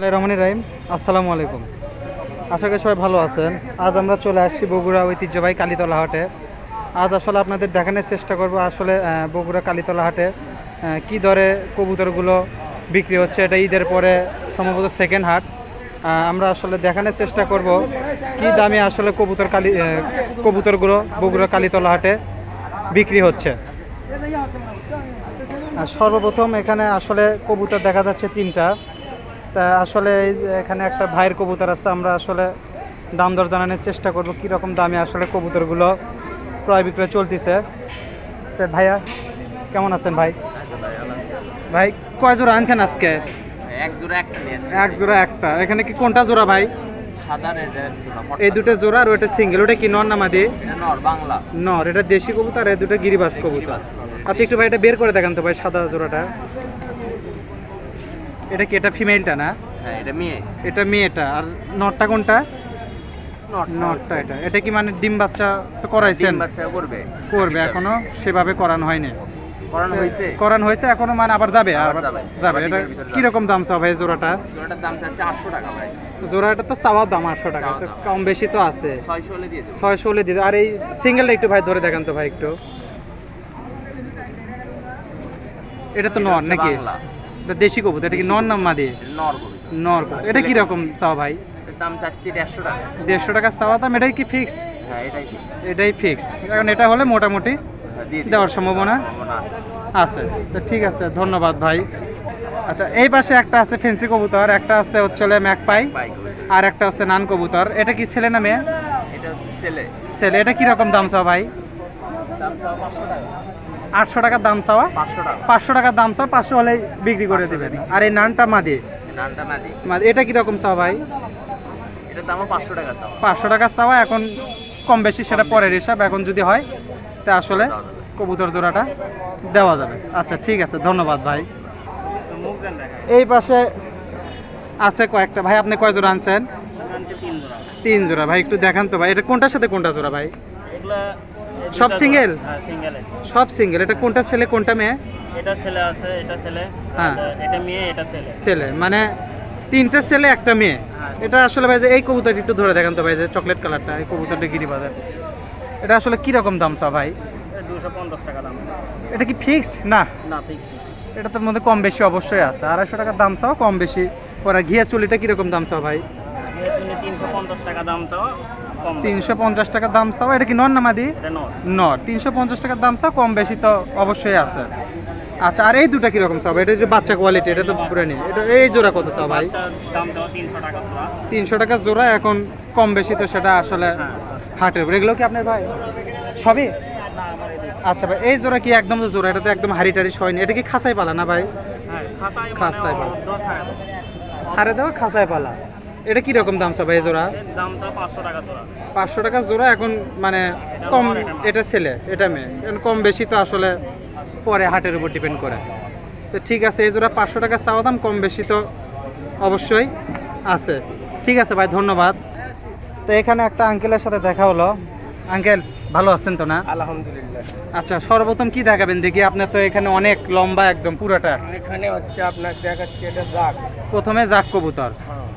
রহমানির রহিম, আসসালামু আলাইকুম। আশা করি সবাই ভালো আছেন। আজ আমরা চলে আসছি বগুড়া ঐতিহ্যবাহী কালীতলা হাটে। আজ আসলে আপনাদের দেখানোর চেষ্টা করব আসলে বগুড়া কালীতলা হাটে কী দরে কবুতরগুলো বিক্রি হচ্ছে। এটা ঈদের পরে সম্ভবত সেকেন্ড হাট। আমরা আসলে দেখানোর চেষ্টা করব কি দামে আসলে কবুতরগুলো বগুড়া কালীতলা হাটে বিক্রি হচ্ছে। সর্বপ্রথম এখানে আসলে কবুতর দেখা যাচ্ছে তিনটা। তা আসলে এখানে একটা ভাইয়ের কবুতর আছে, আমরা আসলে দাম দর জানানোর চেষ্টা করব কীরকম দামে আসলে কবুতরগুলো ক্রয় বিক্রয় চলতেছে। তো ভাইয়া কেমন আছেন ভাই? ভাই কয় জোড়া আনছেন আজকে? এক জোড়া একটা। এখানে কি কোনটা জোড়া ভাই? এই দুটো জোড়া আর ওটা সিঙ্গেল। ওটা কি নর না মাদি? নর। এটা দেশি কবুতর, এই দুটো গিরিবাজ কবুতর। আচ্ছা একটু ভাই এটা বের করে দেখান তো ভাই, সাদা জোড়াটা। এটা কি এটা ফিমেলটা না? হ্যাঁ এটা মেয়ে। এটা মেয়েটা। আর নটটা কোনটা? নটটা। এটা কি মানে ডিম বাচ্চা তো করাইছেন? ডিম বাচ্চা করবে এখনো সেভাবে করানো হয়নি। করানো হয়েছে এখনো, মানে আবার যাবে। এটা কি রকম দাম চাও ভাই জোড়াটা? জোড়াটার দাম চাচ্ছে 800 টাকা ভাই। জোড়াটা তো চাওয়ার দাম 800 টাকা, কম বেশি তো আছে। 600 হলে দিয়ে দেব। 600 হলে দিয়ে। আর এই সিঙ্গেলটা একটু ভাই ধরে দেখান তো ভাই একটু। এটা তো নর নাকি? এটা দেশি কবুতর। এটা কি নর না মাদি? নর কবুতর। এটা কি রকম চাও ভাই? এর দাম চাচ্ছি 150 টাকা। 150 টাকা চাওয়া দাম। এটাই কি ফিক্সড? হ্যাঁ এটাই ফিক্সড। এটাই ফিক্সড। কারণ এটা হলে মোটামুটি দেওয়ার সম্ভাবনা আছে। তো ঠিক আছে, ধন্যবাদ ভাই। আচ্ছা এই পাশে একটা আছে ফেন্সি কবুতর, একটা আছে হচ্ছে ম্যাকপাই, আর একটা হচ্ছে নান কবুতর। এটা কি ছেলে না মেয়ে? এটা হচ্ছে ছেলে। ছেলে। এটা কি রকম দাম চাও ভাই? দাম চাও 500 টাকা। 800 টাকার দাম চাওয়া? 500 টাকা। 500 টাকার দাম চাও, 500 হলেই বিক্রি করে দিবেন। আর এই নানটা মাদি? নানটা মাদি। এটা কি রকম চাও ভাই? এটার দামও 500 টাকা চাও। 500 টাকা চাওয়া। এখন কম বেশি সেটা পরের হিসাব। এখন যদি হয় তা আসলে কবুতর জোড়াটা দেওয়া যাবে। আচ্ছা ঠিক আছে, ধন্যবাদ ভাই। এই পাশে আছে কয়েকটা। ভাই আপনি কয় জোড়া আনছেন? 3 জোড়া। ভাই একটু দেখান তো ভাই, এটা কোনটার সাথে কোনটা জোড়া ভাই? সব সিঙ্গেল? সব সিঙ্গেল। এটা কোনটা ছেলে কোনটা মেয়ে? এটা ছেলে আছে, এটা ছেলে। হ্যাঁ এটা মেয়ে, এটা ছেলে। ছেলে মানে 3টে ছেলে একটা মেয়ে। এটা আসলে ভাই যে এই কবুতরটি একটু ধরে দেখান তো ভাই, যে চকলেট কালারটা, এই কবুতরটা গিরিবাজার। এটা আসলে কি রকম দাম চাও ভাই? 250 টাকা দাম। এটা কি ফিক্সড না? না ফিক্সড না। এটা তোর মধ্যে কম বেশি অবশ্যই আছে। 250 টাকার দাম চাও, কম বেশি পরে। ঘিয়া চুলিটা কিরকম দাম চাও ভাই? 350 টাকা দাম চাও, 350 টাকা দাম চাও। এটা কি নর না মাদি? নর। 350 টাকার দাম চাও, কম বেশি তো অবশ্যই আছে। আচ্ছা আর এই দুটা কিরকম চাও? এটা যে বাচ্চা কোয়ালিটি, এটা তো পুরো নেই। এটা এই জোড়া কত চাও ভাই? দাম চাও 300 টাকা জোড়া। 300 টাকা জোড়া। এখন কম বেশি তো সেটা আসলে হাটের উপর। এগুলো কি আপনার ভাই সবই? আচ্ছা ভাই এই জোড়া কি একদম তো জোড়া? এটা তো একদম হাড়ি টাড়ি হয়নি। এটা কি খাঁচাই পালা না ভাই? খাঁচাই পালা। ছাড়ে দেওয়া খাঁচাই পালা। এটা কি রকম দাম চাও ভাই জোড়া? দাম চাও 500 টাকা জোড়া। 500 টাকা জোড়া। এখন মানে কম। এটা ছেলে এটা মেয়ে। এখন কম বেশি তো আসলে পরে হাটের উপর ডিপেন্ড করে। তো ঠিক আছে, এই জোড়া 500 টাকা চাওয়া দাম, কম বেশি তো অবশ্যই আছে। ঠিক আছে ভাই, ধন্যবাদ। তো এখানে একটা আঙ্কেলের সাথে দেখা হলো। আঙ্কেল ভালো আছেন তো না? আলহামদুলিল্লাহ। আচ্ছা সর্বপ্রথম কি দেখাবেন দেখি? আপনার তো এখানে অনেক লম্বা একদম পুরোটা। এখানে হচ্ছে আপনার দেখাচ্ছে এটা জাক। প্রথমে জাক কবুতর।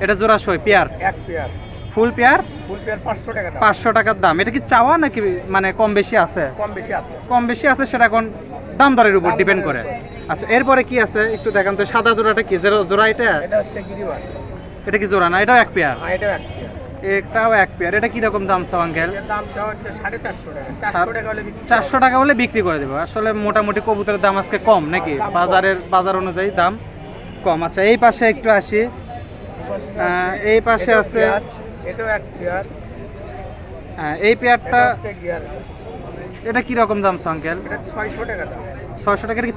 এটা জোড়া সই পেয়ার? এক পেয়ার। ফুল পেয়ার? ফুল পেয়ার 500 টাকা দাম। 500 টাকার দাম। এটা কি চাওয়া নাকি মানে কম বেশি আছে? কম বেশি আছে। কম বেশি আছে, সেটা এখন দাম দরের উপর ডিপেন্ড করে। আচ্ছা এরপরে কি আছে একটু দেখান তো। সাদা জোড়াটা কি জোড়া? এটা হচ্ছে গিরিবাজ। এটা কি জোড়া না? এটাও এক পেয়ার? হ্যাঁ এটাও এক পেয়ার। এটাও এক পেয়ার। এটা কি রকম দাম চাও আঙ্কেল? এর দাম চাও হচ্ছে 450 টাকা। 400 টাকা হলে 400 টাকা হলে বিক্রি করে দেবো। আসলে মোটামুটি কবুতরের দাম আজকে কম নাকি? বাজার অনুযায়ী দাম কম। আচ্ছা এই পাশে একটু আসি। এই পাশে আছে এটাও এক পেয়ার। এই পেয়ারটা। এটা কি রকম দাম চাও আঙ্কেল? এটা 600 টাকা দাম। 600 টাকা কি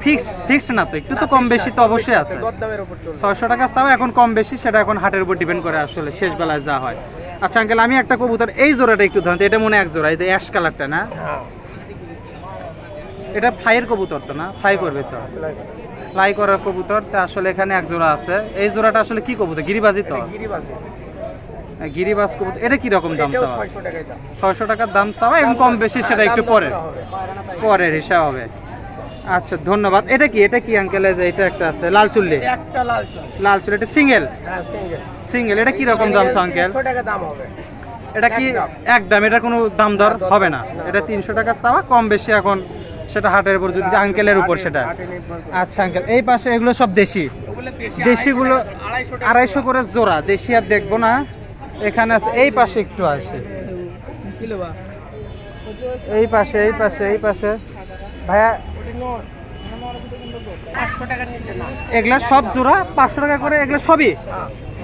ফিক্সড না? তো একটু তো কম বেশি তো অবশ্যই আছে। 600 টাকা চাও, এখন কম বেশি সেটা এখন হাটের উপর ডিপেন্ড করে আসলে শেষ বেলায় যা হয়। আচ্ছা আঙ্কেল আমি একটা কবুতর, এই জোড়াটা একটু ধরেন। এটা মনে এক জোড়া, এই যে অ্যাশ কালারটা না? এটা ফ্লাইয়ের কবুতর তো না? ফ্লাই করবে তো? ফ্লাই করার কবুতর। তা আসলে এখানে এক জোড়া আছে। এই জোড়াটা আসলে কি কবুতর? গিরিবাজি তো? গিরিবাজ কবুতর। এটা কি রকম দাম চাওয়া? 600 টাকার দাম চাওয়া। এবং কম বেশি সেটা একটু পরের হিসাব হবে। আচ্ছা ধন্যবাদ। এটা কি আঙ্কেল? এটা একটা আছে লাল চুল্লি, একটা লাল চুল। লাল চুল্লি এটা সিঙ্গেল, হ্যাঁ সিঙ্গেল। সিঙ্গেল। এটা কি রকম দাম আঙ্কেল? 300 টাকা দাম হবে। এটা কি একদম? এটা কোনো দাম দর হবে না? এটা 300 টাকা চাওয়া, কম বেশি এখন সেটা হাটের উপর, যদি আঙ্কেলের উপর সেটা। হাটে নির্ভর করে। আচ্ছা আঙ্কেল, এই পাশে এগুলো সব দেশি, ওগুলো দেশি, দেশিগুলো 250 টাকা। 250 করে জোড়া। দেশি আর দেখবো না, এখানে আছে। এই পাশে একটু আসে, কিলো বা এই পাশে ভাইয়া 500 টাকার নিচে না। এগুলা সব জোড়া 500 টাকা করে। এগুলা সবই,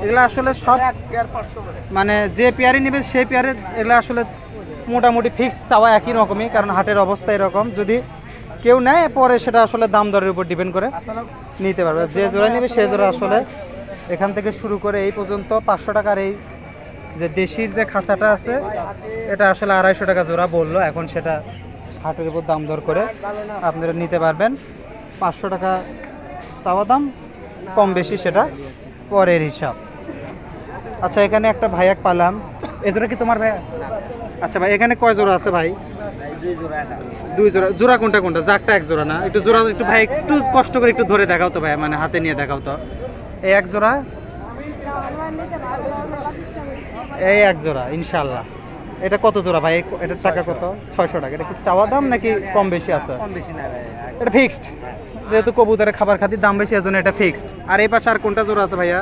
এগুলা আসলে সব এক পেয়ার 500 করে। মানে যে পেয়ারে নেবে সেই পেয়ারে, এগুলা আসলে মোটামুটি ফিক্সড চাওয়া একই রকমই, কারণ হাটের অবস্থা এরকম। যদি কেউ নেয় পরে সেটা আসলে দাম দরের উপর ডিপেন্ড করে নিতে পারবে। যে জোড়া নেবে সেই জোড়া আসলে এখান থেকে শুরু করে এই পর্যন্ত 500 টাকার। এই যে দেশির যে খাঁচাটা আছে এটা আসলে 250 টাকা জোড়া বললো, এখন সেটা হাটের উপর দাম দর করে আপনারা নিতে পারবেন। 500 টাকা চাওয়া দাম, কম বেশি সেটা পরের হিসাব। আচ্ছা এখানে একটা ভাইয়া পালাম, এই জোড়া কি তোমার ভাইয়া? আচ্ছা ভাই, এখানে কয় জোড়া আছে ভাই? দুই জোড়া। জোড়া কোনটা কোনটা? জাকটা এক জোড়া না? একটু জোড়া একটু ভাই একটু কষ্ট করে একটু ধরে দেখাও তো ভাই, মানে হাতে নিয়ে দেখাও তো। এই এক জোড়া, এই এক জোড়া ইনশাল্লাহ। এটা কত জোড়া ভাই? এটার টাকা কত? 600 টাকা। এটা কি চাওয়া দাম নাকি কম বেশি আছে? কম বেশি না ভাই। এটা ফিক্সড, যেহেতু কবুতরের খাবার খাতির দাম বেশি, এজন্য এটা ফিক্সড। আর এই পাশে আর কোনটা জোড়া আছে ভাইয়া?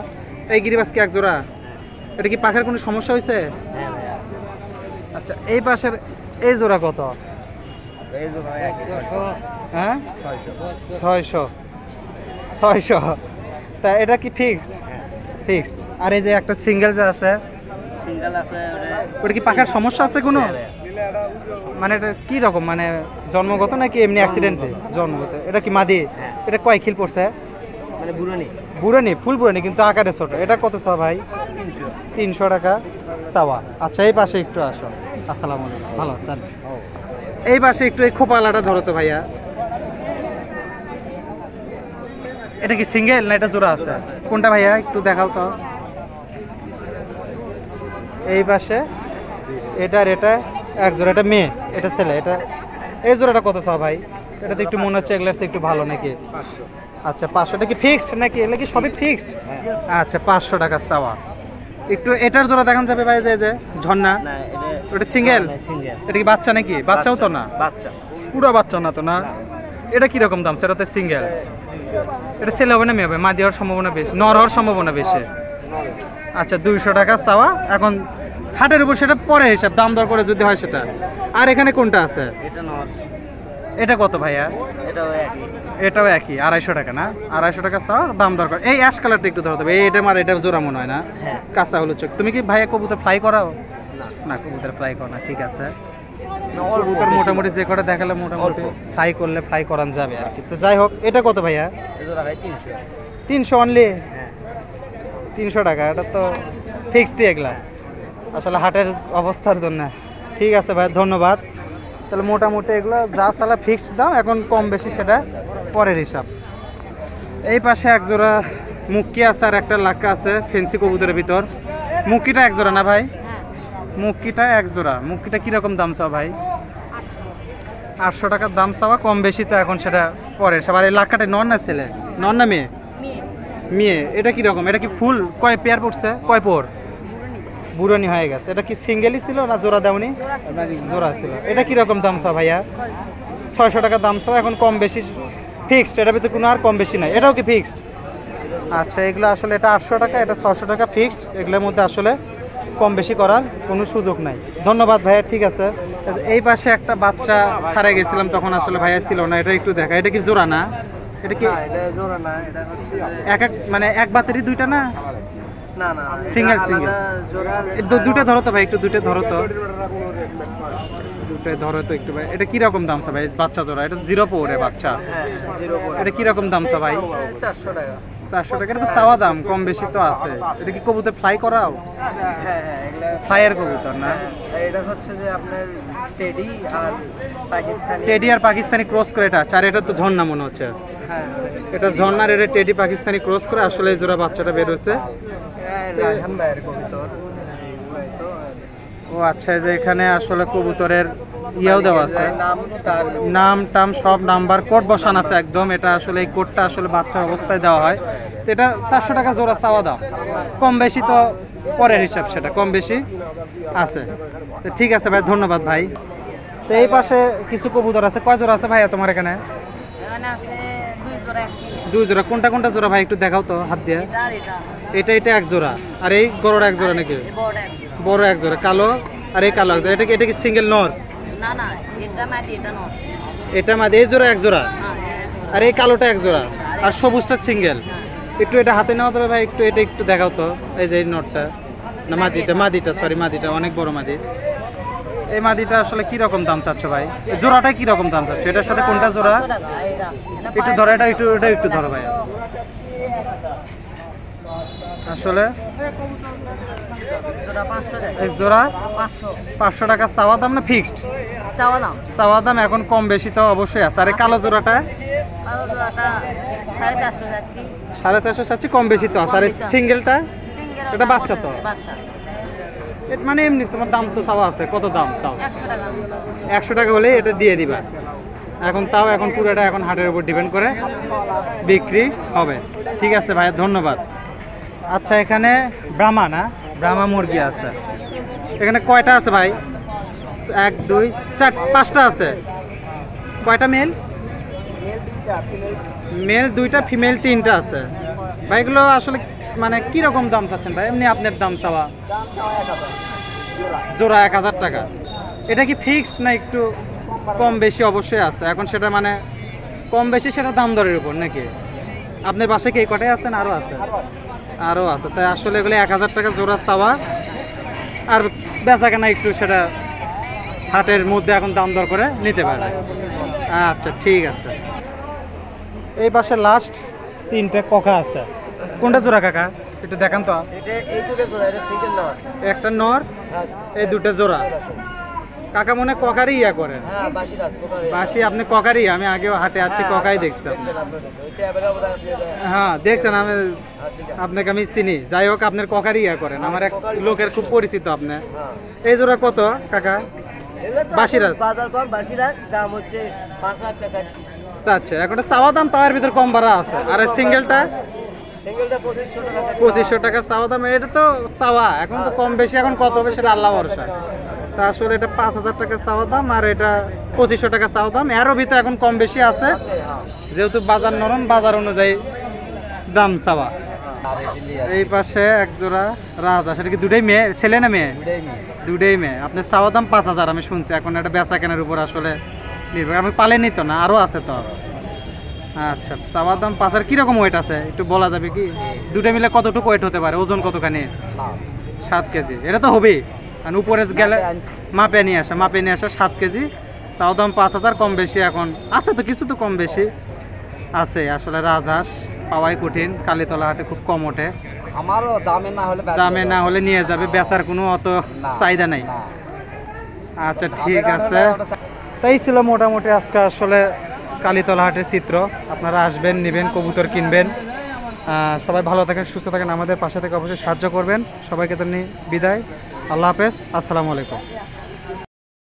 এই গিরিবাস কি এক জোড়া? এটা কি পাখার কোনো সমস্যা হয়েছে? হ্যাঁ ভাইয়া। আচ্ছা এই পাশের এই জোড়া কত? এই যে ভাই 600। হ্যাঁ 600। 600। তা এটা কি ফিক্সড? ফিক্সড। আর এই যে একটা সিঙ্গেল যে আছে, সিঙ্গেল আছে ওটা কি পাখার সমস্যা আছে কোনো? মানে এটা কি রকম, মানে জন্মগত নাকি এমনি অ্যাক্সিডেন্টে? জন্মগত। এটা কি মাদি? এটা কয় খিল পড়ছে? মানে বুড়নি বুড়ানি, ফুল বুড়ানি কিন্তু আকারে ছোট। এটা কত চাওয়া ভাই? 300 টাকা চাওয়া। আচ্ছা এই পাশে একটু আসো। আসসালামু আলাইকুম, ভালো আছেন? এই পাশে একটু এই খোপালাটা ধরো তো ভাইয়া। এটা কি সিঙ্গেল না এটা জোড়া আছে? কোনটা ভাইয়া একটু দেখাও তো। এই পাশে এটা আর এটা এক জোড়া, এটা মেয়ে এটা ছেলে। এটা এই জোড়াটা কত চাও ভাই? এটা তো একটু মনে হচ্ছে এগুলার চেয়ে একটু ভালো নাকি? 500। আচ্ছা 500 টাকা কি ফিক্সড নাকি? এগুলো কি সবই ফিক্সড? আচ্ছা 500 টাকা চাওয়া। একটু এটার জোড়া দেখান যাবে ভাই? যে ঝর্ণা, না এটা ওটা সিঙ্গেল? সিঙ্গেল এটা কি বাচ্চা নাকি? বাচ্চাও তো না, বাচ্চা পুরো বাচ্চা না তো না? এটা কি রকম দাম? সেটা তো সিঙ্গেল। এটা ছেলে হবে না মেয়ে হবে? মাদি হওয়ার সম্ভাবনা বেশি, নর হওয়ার সম্ভাবনা বেশি। আচ্ছা 200 টাকা চাওয়া। এখন হাটের উপর সেটা পরে হিসাব, দাম দর করে যদি হয় সেটা। আর এখানে কোনটা আছে? এটা নর, এটা কত ভাইয়া? এটাও একই। এটাও একই 250 টাকা না? 250 টাকা চাওয়া, দাম দর করে। এই অ্যাশ কালারটা একটু ধরতে হবে। এটা আমার এটা জোড়া মনে হয় না? হ্যাঁ। কাঁচা হলুদ চোখ। তুমি কি ভাইয়া কবুতর ফ্লাই করাও? না না কবুতর ফ্লাই করো না, ঠিক আছে। অল্প কবুতর মোটামুটি যে কটা দেখালে মোটামুটি ফ্লাই করলে ফ্লাই করান যাবে আর কি। তো যাই হোক, এটা কত ভাইয়া? এটা ভাই 300। 300 অনলি? হ্যাঁ 300 টাকা। এটা তো ফিক্সডই এগুলা, আসলে হাটের অবস্থার জন্য। ঠিক আছে ভাই, ধন্যবাদ। তাহলে মোটামুটি এগুলো যা চালা ফিক্সড দাম, এখন কম বেশি সেটা পরের হিসাব। এই পাশে এক জোড়া মুক্কি আছে আর একটা লাক্কা আছে ফেন্সি কবুতরের ভিতর। মুক্কিটা এক জোড়া না ভাই? মুক্কিটা এক জোড়া। মুক্কিটা কীরকম দাম চাও ভাই? 800 টাকার দাম চাওয়া, কম বেশি তো এখন সেটা পরে সবার। এই লাক্কাটা নর না ছেলে? নর না মেয়ে? মেয়ে। এটা কীরকম? এটা কি ফুল কয় পেয়ার পড়ছে? কয় পোর? বুড়নি হয়ে গেছে। এটা কি সিঙ্গেলই ছিল না জোড়া দাওনি? জোড়া ছিল। এটা কীরকম দাম চাও ভাইয়া? 600 টাকা দাম চাও, এখন কম বেশি ফিক্সড। এটার ভিতরে কোনো আর কম বেশি নাই। এটাও কি ফিক্সড? আচ্ছা এগুলো আসলে এটা 800 টাকা, এটা 600 টাকা ফিক্সড। এগুলোর মধ্যে আসলে কম বেশি করার কোনো সুযোগ নাই। ধন্যবাদ ভাইয়া, ঠিক আছে। এই পাশে একটা বাচ্চা ছাড়ে গেছিলাম তখন আসলে ভাইয়া ছিল না, এটা একটু দেখা। এটা কি জোড়া না? এটা কি এটা জোড়া না, এটা হচ্ছে এক এক মানে এক বাতেরই দুইটা না? না না সিঙ্গেল সিঙ্গেল। জোড়া। দুটো ধরো তো ভাই, একটু দুটো ধরো তো, দুটো ধরো তো একটু ভাই। এটা কিরকম দাম চা ভাই বাচ্চা জোড়া? এটা 0 পোরে বাচ্চা। হ্যাঁ 0 এটা কিরকম দাম চা ভাই? 400 টাকা। 400 টাকা। এটা তো চাওয়া দাম, কম বেশি তো আছে। এটা কি কবুতর ফ্লাই করাও? হ্যাঁ হ্যাঁ এগুলা ফ্লাইয়ের কবুতর না? এটা হচ্ছে যে আপনার টেডি আর পাকিস্তানি। টেডি আর পাকিস্তানি ক্রস করে এটা। আর এটা তো ঝর্ণা মনে হচ্ছে। হ্যাঁ এটা ঝর্ণার, এটা টেডি পাকিস্তানি ক্রস করে আসলে এই জোড়া বাচ্চাটা বের হচ্ছে। রায়হান ভাইয়ের কবুতর। ও আচ্ছা, যে এখানে আসলে কবুতরের ইয়েও দেওয়া আছে, নাম তার নাম টাম সব নাম্বার কোড বসানো আছে একদম। এটা আসলে এই কোডটা আসলে বাচ্চার অবস্থায় দেওয়া হয়। তো এটা 400 টাকা জোড়া চাওয়া দাম, কম বেশি তো পরের হিসাব, সেটা কম বেশি আছে। তো ঠিক আছে ভাই, ধন্যবাদ ভাই। তো এই পাশে কিছু কবুতর আছে, কয় জোড়া আছে ভাইয়া তোমার এখানে? এখানে আছে 2 জোড়া একটি। 2 জোড়া। কোনটা কোনটা জোড়া ভাই একটু দেখাও তো হাত দিয়ে। এটা আর এটা। এটা এক জোড়া, আর এই গরুর এক জোড়া নাকি? এই বড় এক জোড়া। বড় এক জোড়া কালো, আর এই কালো এক জোড়া। এটা কি সিঙ্গেল নর? না না, এটা মাদি এটা নর। এটা মাঝে এই জোড়া এক জোড়া, হ্যাঁ, আর এই কালোটা এক জোড়া, আর সবুজটা সিঙ্গেল। একটু এটা হাতে নেওয়া তবে ভাই, একটু এটা একটু দেখাও তো। এই যে এই নটটা, না মাদিটা সরি মাদিটা অনেক বড় মাদি। এই মাদিটা আসলে কি রকম দাম চাচ্ছ ভাই? এই জোড়াটা কি রকম দাম চাচ্ছ? এটার সাথে কোনটা জোড়া? 500 টাকা এটা। একটু ধরো, এটা একটু ধরো ভাই। আসলে জোড়া 500 টাকা। এই জোড়া 500 500 টাকা চাওয়া দাম না ফিক্সড? চাওয়া দাম। চাওয়া দাম এখন কম বেশি তো অবশ্যই আছে। আর এই কালো জোড়াটা আর জোড়াটা 450 যাচ্ছি। 450 চাচ্ছি, কম বেশি তো আছে। আর এই সিঙ্গেলটা সিঙ্গেল এটা বাচ্চা তো? বাচ্চা। মানে এমনি তোমার দাম তো চাওয়া আছে, কত দাম তাও? 100 টাকা। 100 টাকা হলে এটা দিয়ে দিবা এখন, তাও এখন পুরোটা এখন হাটের উপর ডিপেন্ড করে বিক্রি হবে। ঠিক আছে ভাই, ধন্যবাদ। আচ্ছা, এখানে ব্রাহ্মা না, ব্রাহ্মা মুরগি আছে। এখানে কয়টা আছে ভাই? 1 2 4 5টা আছে। কয়টা মেল? মেল 2টা, ফিমেল 3টা আছে। ভাই এগুলো আসলে মানে কি রকম দাম চাচ্ছেন ভাই? এমনি আপনার দাম চাওয়া? জোড়া 1000 টাকা। এটা কি ফিক্সড না একটু কম বেশি অবশ্যই আছে? এখন সেটা মানে কম বেশি সেটা দাম দরের উপর নাকি? আপনার বাসায় কি এই কটাই আছেন? আরও আছে? আরও আছে। তাই আসলে এগুলো 1000 টাকা জোড়া চাওয়া, আর বেচা কেনা একটু সেটা হাটের মধ্যে এখন দাম দর করে নিতে পারে। আচ্ছা ঠিক আছে। এই পাশে লাস্ট 3টে ককা আছে। কোনটা জোড়া কাকা একটু দেখান তো। এটা এই দুটো জোড়া, এটা সিঙ্গেল নর। একটা নর, এই 2টা জোড়া। কাকা মনে হয় ককারই ইয়া করেন? হ্যাঁ, বাসি রাস কোকারে। বাসি আপনি ককারই? আমি আগেও হাটে আছি, ককাই দেখছি আপনি। হ্যাঁ দেখছেন, আমি আপনাকে আমি চিনি। যাই হোক, আপনার ককারই ইয়া করেন, আমার এক লোকের খুব পরিচিত আপনি। এই জোড়া কত কাকা? বাসিরাজ। বাজার কম, বাসি রাস দাম হচ্ছে 5000 টাকা। আচ্ছা, এখন চাওয়া দাম তার ভিতর কম বাড়া আছে। আর এই সিঙ্গেলটা সিঙ্গেলটা 2500 টাকা। 2500 টাকা চাওয়া দাম। এটা তো চাওয়া, এখন তো কম বেশি এখন কত হবে সেটা আল্লাহ ভরসা। তা আসলে এটা 5000 টাকা চাওয়া দাম, আর এটা 2500 টাকা চাওয়া দাম। এরও ভিতরে এখন কম বেশি আছে, যেহেতু বাজার নরম, বাজার অনুযায়ী দাম চাওয়া। এই পাশে এক জোড়া রাজা, সেটা কি দুটাই মেয়ে, ছেলে না মেয়ে? দুটাই মেয়ে। আপনার চাওয়া দাম 5000 আমি শুনছি। এখন এটা বেচা কেনার উপর আসলে নির্ভর। আমি পালেনি তো না, আরও আছে তো। আচ্ছা, চাওয়ার দাম 5000। কীরকম ওয়েট আছে একটু বলা যাবে কি? দুটো মিলে কতটুকু ওয়েট হতে পারে? ওজন কতখানি? 7 কেজি। এটা তো হবেই, কারণ উপরে গেলে মাপে নিয়ে আসা 7 কেজি। চাওয়া দাম 5000, কম বেশি এখন আছে তো, কিছু তো কম বেশি আছে। আসলে রাজহাঁস পাওয়াই কঠিন, কালীতলা হাটে খুব কম ওঠে। আমারও দামে না হলে নিয়ে যাবে, বেচার কোনো অত চাহিদা নাই। আচ্ছা ঠিক আছে। তাই ছিল মোটামুটি আজকে আসলে কালীতলা হাটের চিত্র। আপনারা আসবেন, নেবেন, কবুতর কিনবেন। সবাই ভালো থাকেন, সুস্থ থাকেন, আমাদের পাশে থেকে অবশ্যই সাহায্য করবেন। সবাইকে তো নিয়ে বিদায়। আল্লাহ হাফেজ, আসসালামু আলাইকুম।